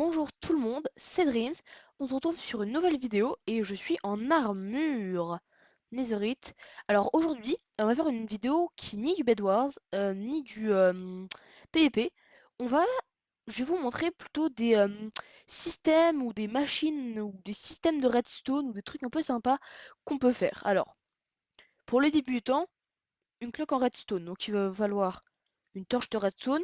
Bonjour tout le monde, c'est Dreams. On se retrouve sur une nouvelle vidéo et je suis en armure Netherite. Alors aujourd'hui, on va faire une vidéo qui ni du Bed Wars, ni du PvP. On va, je vais vous montrer plutôt des systèmes ou des machines ou des systèmes de redstone ou des trucs un peu sympas qu'on peut faire. Alors, pour les débutants, une cloque en redstone, donc il va valoir une torche de redstone.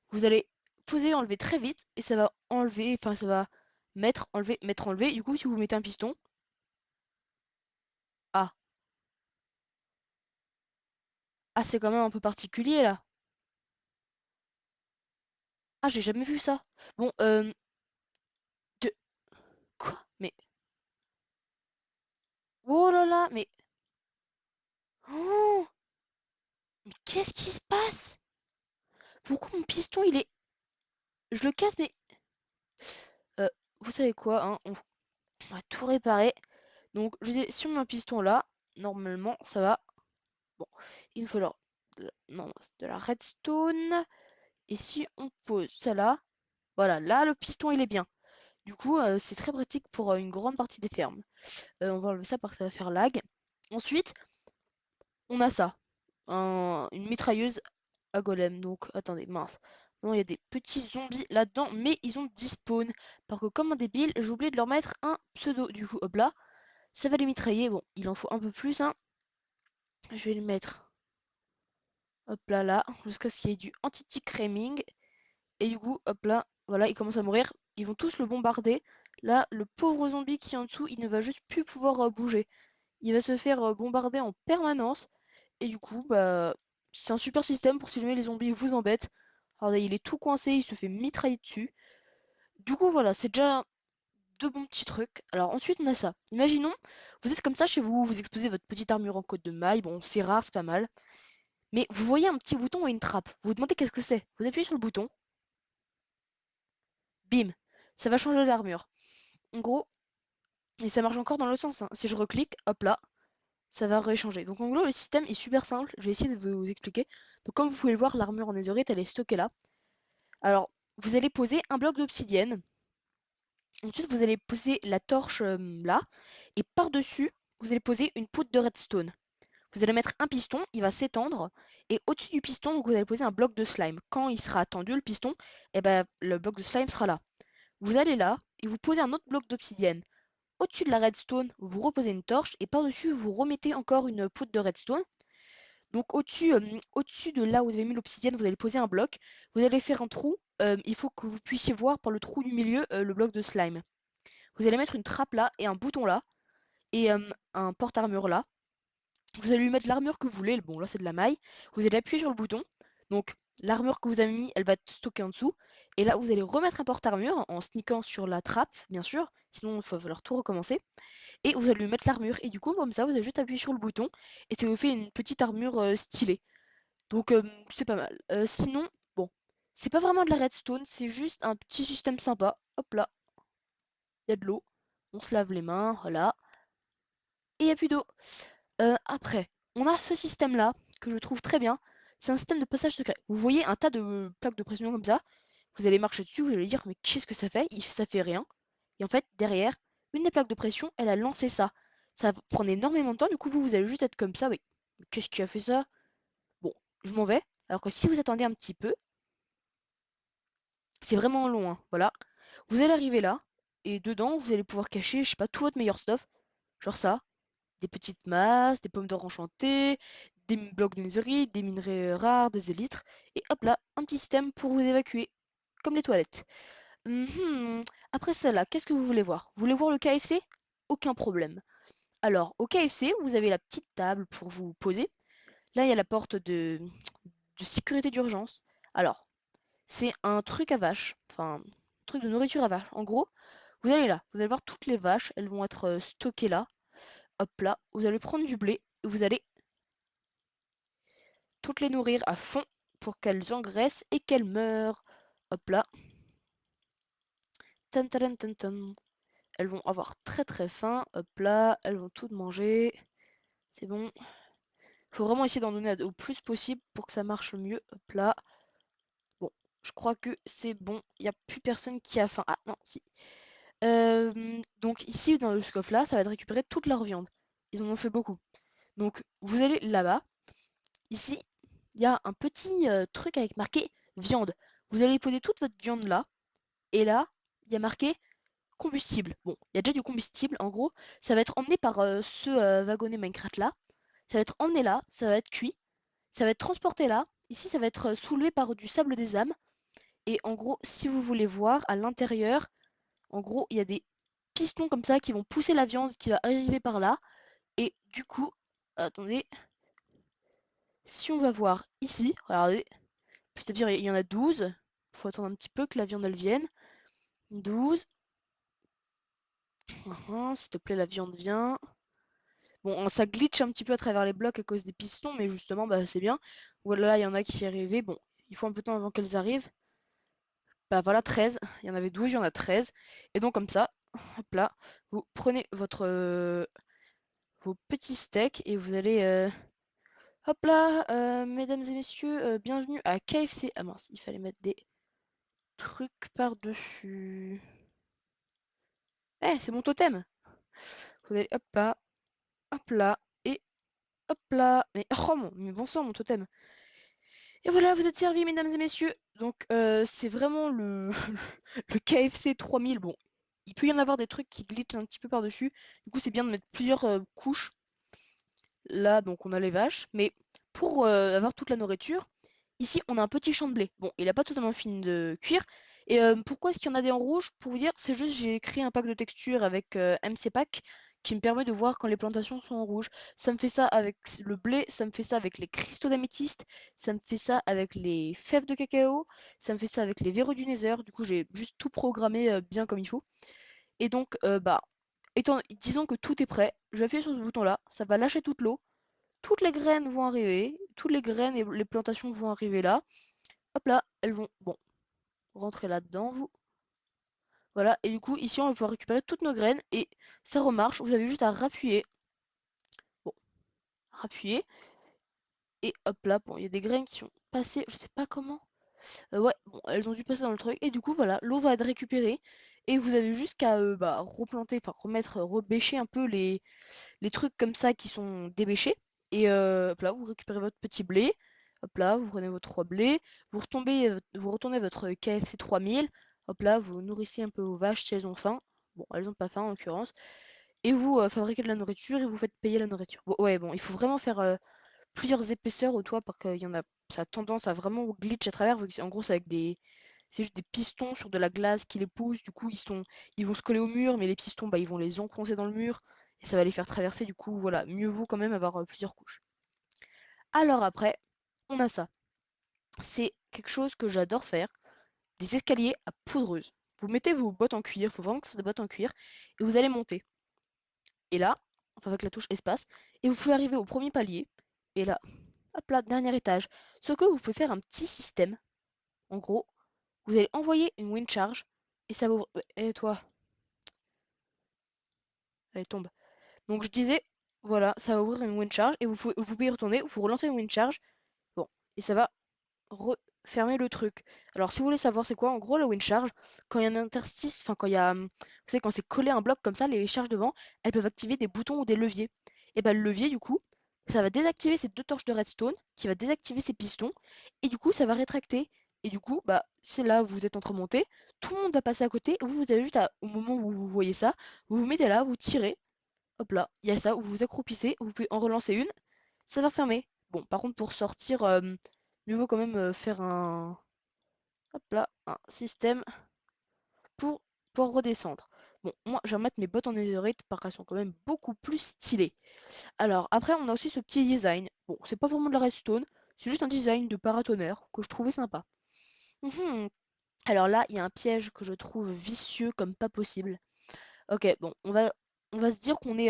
Vous allez poser, enlever très vite et ça va enlever, enfin ça va mettre, enlever, mettre, enlever. Du coup, si vous mettez un piston, ah, ah c'est quand même un peu particulier là. Ah, j'ai jamais vu ça. Bon, de quoi? Mais oh là là, oh, mais qu'est-ce qui se passe? Pourquoi mon piston il est, je le casse mais euh, vous savez quoi, hein, on va tout réparer. Donc, sur mon piston là, normalement ça va. Bon, il nous faut alors non, de la redstone. Et si on pose ça là, voilà, là le piston il est bien. Du coup, c'est très pratique pour une grande partie des fermes. On va enlever ça parce que ça va faire lag. Ensuite, on a ça, une mitrailleuse à golem. Donc, attendez, mince. Non, il y a des petits zombies là-dedans, mais ils ont 10 spawns. Parce que comme un débile, j'ai oublié de leur mettre un pseudo. Du coup, hop là, ça va les mitrailler. Bon, il en faut un peu plus, hein. Je vais le mettre, hop là, là, jusqu'à ce qu'il y ait du anti-tick ramming. Et du coup, hop là, voilà, ils commencent à mourir. Ils vont tous le bombarder. Là, le pauvre zombie qui est en dessous, il ne va juste plus pouvoir bouger. Il va se faire bombarder en permanence. Et du coup, bah, c'est un super système pour si jamais les zombies vous embêtent. Alors là, il est tout coincé, il se fait mitrailler dessus. Du coup, voilà, c'est déjà deux bons petits trucs. Alors ensuite, on a ça. Imaginons, vous êtes comme ça chez vous, vous exposez votre petite armure en côte de maille. Bon, c'est rare, c'est pas mal. Mais vous voyez un petit bouton et une trappe. Vous vous demandez qu'est-ce que c'est. Vous appuyez sur le bouton. Bim, ça va changer l'armure. En gros, et ça marche encore dans l'autre sens, hein. Si je reclique, hop là, ça va réchanger. Donc en gros, le système est super simple. Je vais essayer de vous expliquer. Donc comme vous pouvez le voir, l'armure en netherite, elle est stockée là. Alors, vous allez poser un bloc d'obsidienne. Ensuite, vous allez poser la torche là. Et par-dessus, vous allez poser une poudre de redstone. Vous allez mettre un piston, il va s'étendre. Et au-dessus du piston, donc, vous allez poser un bloc de slime. Quand il sera tendu, le piston, et ben, le bloc de slime sera là. Vous allez là et vous posez un autre bloc d'obsidienne. Au-dessus de la redstone, vous reposez une torche et par-dessus, vous remettez encore une poudre de redstone. Donc au-dessus de là où vous avez mis l'obsidienne, vous allez poser un bloc. Vous allez faire un trou. Il faut que vous puissiez voir par le trou du milieu le bloc de slime. Vous allez mettre une trappe là et un bouton là et un porte-armure là. Vous allez lui mettre l'armure que vous voulez. Bon, là, c'est de la maille. Vous allez appuyer sur le bouton. Donc, l'armure que vous avez mis, elle va être stockée en dessous. Et là, vous allez remettre un porte-armure en sneakant sur la trappe, bien sûr. Sinon, il va falloir tout recommencer. Et vous allez lui mettre l'armure. Et du coup, comme ça, vous allez juste appuyer sur le bouton. Et ça vous fait une petite armure stylée. Donc, c'est pas mal. Sinon, bon, c'est pas vraiment de la redstone. C'est juste un petit système sympa. Hop là, il y a de l'eau. On se lave les mains, voilà. Et il n'y a plus d'eau. Après, on a ce système-là, que je trouve très bien. C'est un système de passage secret. Vous voyez un tas de plaques de pression comme ça. Vous allez marcher dessus, vous allez dire, mais qu'est-ce que ça fait? Ça fait rien. Et en fait, derrière, une des plaques de pression, elle a lancé ça. Ça va prendre énormément de temps, du coup, vous allez juste être comme ça, oui. Mais qu'est-ce qui a fait ça? Bon, je m'en vais. Alors que si vous attendez un petit peu, c'est vraiment long, hein, voilà. Vous allez arriver là, et dedans, vous allez pouvoir cacher, je sais pas, tout votre meilleur stuff. Genre ça, des petites masses, des pommes d'or enchantées, des blocs de netherite, des minerais rares, des élytres, et hop là, un petit système pour vous évacuer, comme les toilettes. Mhm. Après celle-là, qu'est-ce que vous voulez voir? Vous voulez voir le KFC? Aucun problème. Alors, au KFC, vous avez la petite table pour vous poser. Là, il y a la porte de sécurité d'urgence. Alors, c'est un truc à vache, enfin, un truc de nourriture à vache. En gros, vous allez là, vous allez voir toutes les vaches, elles vont être stockées là. Hop là, vous allez prendre du blé, et vous allez toutes les nourrir à fond pour qu'elles engraissent et qu'elles meurent. Hop là. Tan, tan, tan, tan. Elles vont avoir très très faim. Hop là. Elles vont toutes manger. C'est bon. Faut vraiment essayer d'en donner au plus possible pour que ça marche mieux. Hop là. Bon. Je crois que c'est bon. Il n'y a plus personne qui a faim. Ah non, si. Donc ici, dans le coffre là, ça va être récupérer toute leur viande. Ils en ont fait beaucoup. Donc vous allez là-bas. Ici, il y a un petit truc avec marqué viande. Vous allez poser toute votre viande là. Et là, il y a marqué combustible. Bon, il y a déjà du combustible. En gros, ça va être emmené par ce wagonnet Minecraft là. Ça va être emmené là. Ça va être cuit. Ça va être transporté là. Ici, ça va être soulevé par du sable des âmes. Et en gros, si vous voulez voir à l'intérieur, en gros, il y a des pistons comme ça qui vont pousser la viande qui va arriver par là. Et du coup, attendez, si on va voir ici, regardez, c'est-à-dire il y en a 12. Faut attendre un petit peu que la viande elle vienne. 12. S'il te plaît, la viande vient. Bon, ça glitch un petit peu à travers les blocs à cause des pistons, mais justement, bah, c'est bien. Voilà, il y en a qui y arrivaient. Bon, il faut un peu de temps avant qu'elles arrivent. Bah voilà, 13. Il y en avait 12, il y en a 13. Et donc comme ça, hop là, vous prenez vos petits steaks et vous allez... hop là, mesdames et messieurs, bienvenue à KFC. Ah mince, il fallait mettre des trucs par-dessus. Eh, c'est mon totem. Vous allez hop là, et hop là. Mais bon sang, mon totem. Et voilà, vous êtes servis, mesdames et messieurs. Donc, c'est vraiment le KFC 3000. Bon, il peut y en avoir des trucs qui glitchent un petit peu par-dessus. Du coup, c'est bien de mettre plusieurs couches. Là, donc, on a les vaches. Mais pour avoir toute la nourriture, ici, on a un petit champ de blé. Bon, il n'a pas totalement fini de cuire. Et pourquoi est-ce qu'il y en a des en rouge? Pour vous dire, c'est juste j'ai créé un pack de textures avec MC Pack qui me permet de voir quand les plantations sont en rouge. Ça me fait ça avec le blé, ça me fait ça avec les cristaux d'améthyste, ça me fait ça avec les fèves de cacao, ça me fait ça avec les verrues du Nether. Du coup, j'ai juste tout programmé bien comme il faut. Et donc, bah, disons que tout est prêt. Je vais appuyer sur ce bouton-là, ça va lâcher toute l'eau. Toutes les graines vont arriver, toutes les graines et les plantations vont arriver là. Hop là, elles vont, bon, rentrer là-dedans, vous. Voilà, et du coup, ici, on va pouvoir récupérer toutes nos graines et ça remarche. Vous avez juste à rappuyer. Bon, rappuyer. Et hop là, bon, il y a des graines qui sont passées, je sais pas comment. Ouais, bon, elles ont dû passer dans le truc. Et du coup, voilà, l'eau va être récupérée. Et vous avez juste qu'à bah, replanter, enfin remettre, rebêcher un peu les trucs comme ça qui sont débêchés. Et hop là, vous récupérez votre petit blé. Hop là, vous prenez vos 3 blés. Vous retournez votre KFC 3000. Hop là, vous nourrissez un peu vos vaches si elles ont faim. Bon, elles ont pas faim en l'occurrence. Et vous fabriquez de la nourriture et vous faites payer la nourriture. Bon, ouais, bon, il faut vraiment faire plusieurs épaisseurs au toit parce qu'il y en a, ça a tendance à vraiment glitch à travers. Vu que en gros, c'est avec c'est juste des pistons sur de la glace qui les poussent. Du coup, ils vont se coller au mur, mais les pistons, bah, ils vont les enfoncer dans le mur et ça va les faire traverser. Du coup, voilà, mieux vaut quand même avoir plusieurs couches. Alors après, on a ça. C'est quelque chose que j'adore faire, des escaliers à poudreuse. Vous mettez vos bottes en cuir, il faut vraiment que ce soit des bottes en cuir, et vous allez monter. Et là, enfin avec la touche espace, et vous pouvez arriver au premier palier, et là, hop là, dernier étage. Ce que vous pouvez faire un petit système, en gros, vous allez envoyer une wind charge, et ça va ouvrir... Et toi, allez, tombe. Donc je disais, voilà, ça va ouvrir une wind charge, et vous pouvez y retourner, vous relancez une wind charge, bon, et ça va refermer le truc. Alors, si vous voulez savoir c'est quoi, en gros, la wind charge, quand il y a un interstice, enfin, quand il y a, vous savez, quand c'est collé à un bloc comme ça, les charges devant, elles peuvent activer des boutons ou des leviers. Et ben, le levier, du coup, ça va désactiver ces deux torches de redstone, qui va désactiver ces pistons, et du coup, ça va rétracter. Et du coup, bah, si là, vous êtes en train de monter, tout le monde va passer à côté, et vous avez juste à, au moment où vous voyez ça, vous vous mettez là, vous tirez, hop là, il y a ça, vous vous accroupissez, vous pouvez en relancer une, ça va fermer. Bon, par contre, pour sortir, mieux vaut quand même faire hop là, un système pour pouvoir redescendre. Bon, moi, je vais remettre mes bottes en netherite parce qu'elles sont quand même beaucoup plus stylées. Alors, après, on a aussi ce petit design. Bon, c'est pas vraiment de la redstone, c'est juste un design de paratonnerre que je trouvais sympa. Mhm. Alors là, il y a un piège que je trouve vicieux comme pas possible. Ok, bon, on va se dire qu'on est...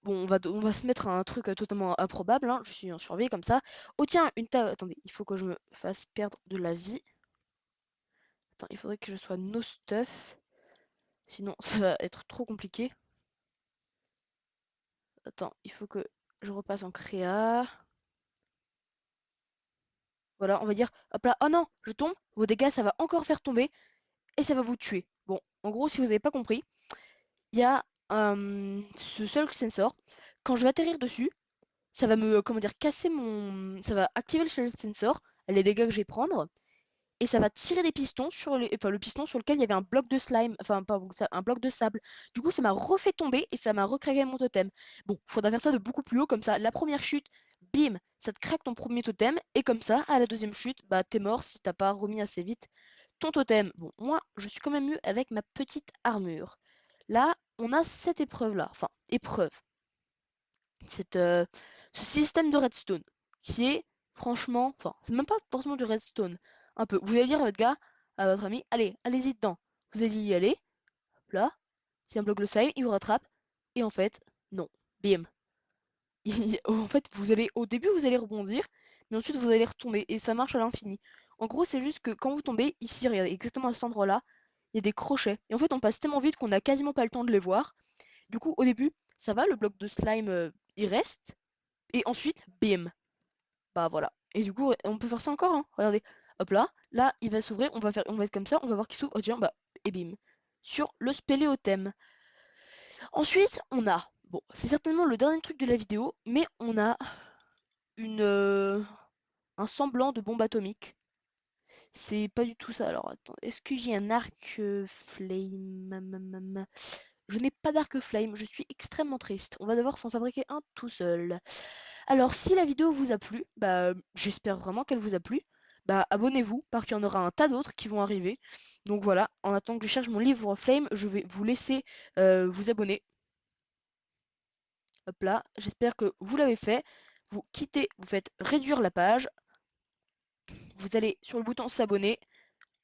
bon, on va se mettre à un truc totalement improbable, hein. Je suis en survie comme ça. Oh tiens, une table. Attendez, il faut que je me fasse perdre de la vie. Attends, il faudrait que je sois no stuff. Sinon, ça va être trop compliqué. Attends, il faut que je repasse en créa. Voilà, on va dire, hop là, oh non, je tombe, vos dégâts, ça va encore faire tomber, et ça va vous tuer. Bon, en gros, si vous n'avez pas compris, il y a ce seul sensor. Quand je vais atterrir dessus, ça va me, comment dire, casser mon... Ça va activer le shell sensor, les dégâts que je vais prendre, et ça va tirer des pistons sur les... enfin, le piston sur lequel il y avait un bloc de slime, enfin pas un bloc de sable. Du coup, ça m'a refait tomber et ça m'a recraqué mon totem. Bon, faudra faire ça de beaucoup plus haut, comme ça, la première chute, bim, ça te craque ton premier totem, et comme ça, à la deuxième chute, bah t'es mort si t'as pas remis assez vite ton totem. Bon, moi, je suis quand même mieux avec ma petite armure. Là, on a cette épreuve-là, enfin, épreuve, cette, ce système de redstone, qui est franchement, enfin, c'est même pas forcément du redstone, un peu. Vous allez dire à votre gars, à votre ami, allez, allez-y dedans. Vous allez y aller, hop là, si un bloc le slime, il vous rattrape, et en fait, non, bim. En fait, vous allez, au début, vous allez rebondir, mais ensuite, vous allez retomber, et ça marche à l'infini. En gros, c'est juste que quand vous tombez, ici, regardez, exactement à cet endroit-là, il y a des crochets. Et en fait, on passe tellement vite qu'on a quasiment pas le temps de les voir. Du coup, au début, ça va, le bloc de slime, il reste, et ensuite, bim. Bah voilà. Et du coup, on peut faire ça encore, hein. Regardez. Hop là. Là, il va s'ouvrir. On va être comme ça. On va voir qu'il s'ouvre. Oh tiens, bah, et bim. Sur le spéléothème. Ensuite, on a. Bon, c'est certainement le dernier truc de la vidéo, mais on a une, un semblant de bombe atomique. C'est pas du tout ça. Alors, attends. Est-ce que j'ai un arc flame? Je n'ai pas d'arc flame. Je suis extrêmement triste. On va devoir s'en fabriquer un tout seul. Alors, si la vidéo vous a plu, bah, j'espère vraiment qu'elle vous a plu. Bah, abonnez-vous, parce qu'il y en aura un tas d'autres qui vont arriver. Donc voilà, en attendant que je cherche mon livre Flame, je vais vous laisser vous abonner. Hop là, j'espère que vous l'avez fait. Vous quittez, vous faites réduire la page. Vous allez sur le bouton s'abonner,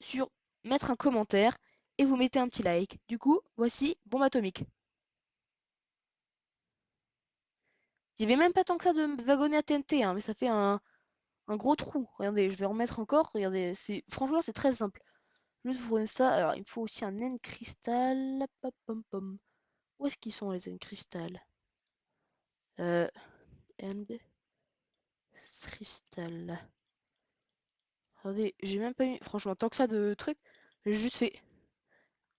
sur mettre un commentaire, et vous mettez un petit like. Du coup, voici Bombe Atomique. Il n'y avait même pas tant que ça de wagonnets à TNT, hein, mais ça fait un gros trou. Regardez, je vais en mettre encore. Regardez, franchement, c'est très simple. Juste vous prenez ça. Alors, il me faut aussi un N cristal. Pom, pom, pom. Où est-ce qu'ils sont les N cristal? Euh, End cristal. Regardez, j'ai même pas eu. Franchement, tant que ça de trucs. J'ai juste fait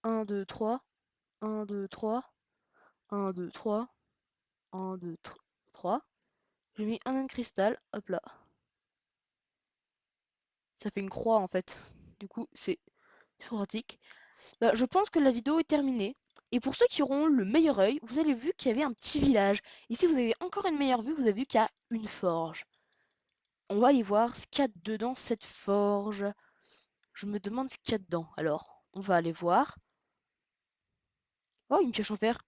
un 2 3 un 2 3 un 2 3 un 2 3. J'ai mis un N cristal. Hop là. Ça fait une croix en fait. Du coup, c'est pratique. Bah, je pense que la vidéo est terminée. Et pour ceux qui auront le meilleur œil, vous avez vu qu'il y avait un petit village. Ici, vous avez encore une meilleure vue, vous avez vu qu'il y a une forge. On va aller voir ce qu'il y a dedans cette forge. Je me demande ce qu'il y a dedans. Alors, on va aller voir. Oh, une pioche en fer.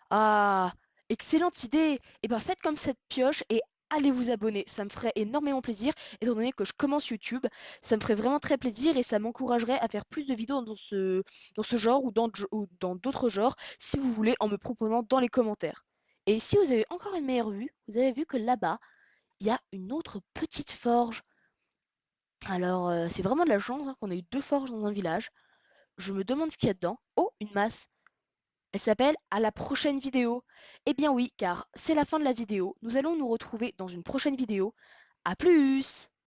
Ah, excellente idée. Et ben faites comme cette pioche et allez vous abonner. Ça me ferait énormément plaisir, étant donné que je commence YouTube. Ça me ferait vraiment très plaisir et ça m'encouragerait à faire plus de vidéos dans ce genre ou dans d'autres genres, si vous voulez, en me proposant dans les commentaires. Et si vous avez encore une meilleure vue, vous avez vu que là-bas, il y a une autre petite forge. Alors, c'est vraiment de la chance hein, qu'on ait eu deux forges dans un village. Je me demande ce qu'il y a dedans. Oh, une masse. Elle s'appelle à la prochaine vidéo. Eh bien oui, car c'est la fin de la vidéo. Nous allons nous retrouver dans une prochaine vidéo. À plus!